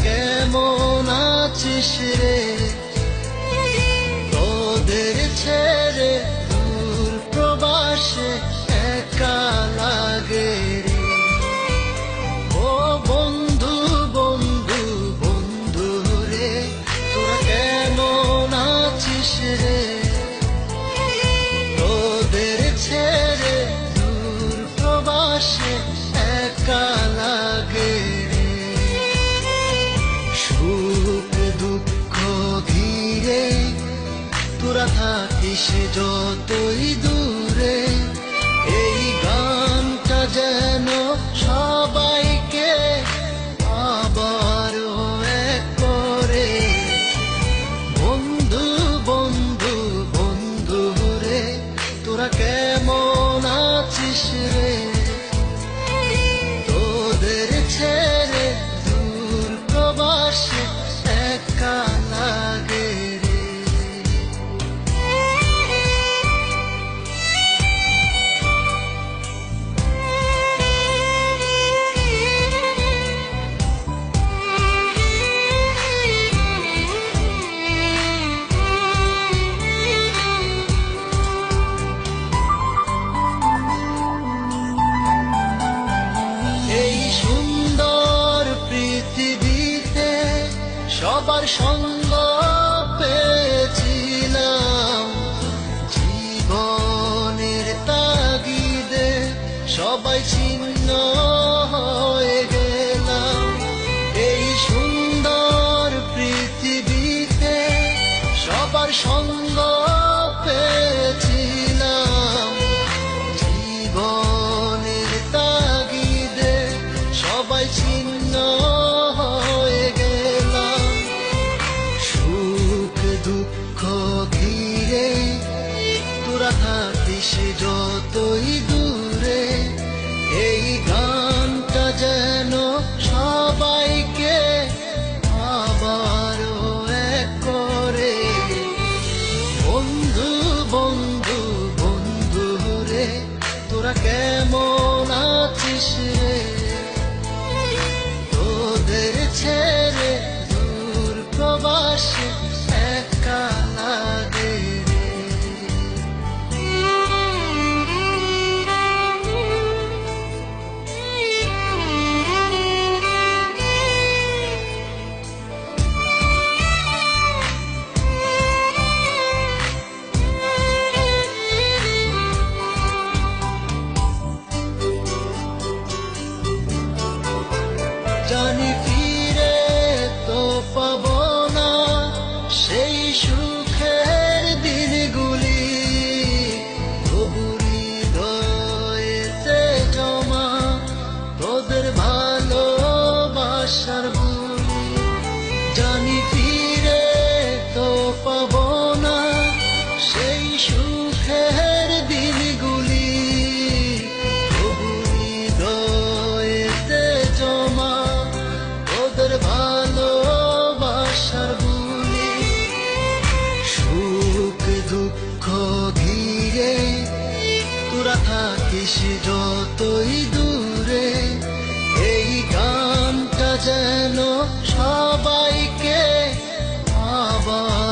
কেমন আছিস রে? তোদের ছেড়ে দূর প্রবাসে একা লাগে রে। ও বন্ধু বন্ধু বন্ধু রে, তোরা কেমন আছিস রে? তোদের ছেড়ে দূর প্রবাসে একা লাগে রে। সুখ দুঃখ ঘিরে তোরা থাকিস যতই দূরে, এই গানটা যেন সবাইকে আবার এক করে। বন্ধু বন্ধু বন্ধু রে, তোরা কেমন আছিস রে? তোদের ছেড়ে দূর প্রবাসে একা লাগে রে। এই সুন্দর পৃথিবীতে সবার সঙ্গ পেয়েছিলাম, জীবনের তাগিদে সবাই ছিন্ন হয়ে গেলাম। এই সুন্দর পৃথিবীতে সবার সঙ্গ পেয়েছিলাম, জীবনের তাগিদে সবাই ছিন্ন হয়ে গেলাম। সুখ দুঃখ ঘিরে তোরা থাকিস যতই দূরে, এই গানটা যেন সবাইকে আবার এক করে। বন্ধু বন্ধু বন্ধু রে, তোরা কেমন আছিস রে? তোদের ছেড়ে দূর প্রবাসে একা লাগে রে। জানি ফিরে তো পাবো না সেই সুখের দিনগুলি, তবু হৃদয়েতে জমা তোদের ভালোবাসার বুলি। জানি ফিরে তো পাবো না সেই সুখের দিনগুলি, তবু হৃদয়েতে জমা তোদের ভালোবাসার বুলি। সুখ দুঃখ ঘিরে তোরা থাকিস যতই দূরে, এই গানটা যেন সবাইকে আবার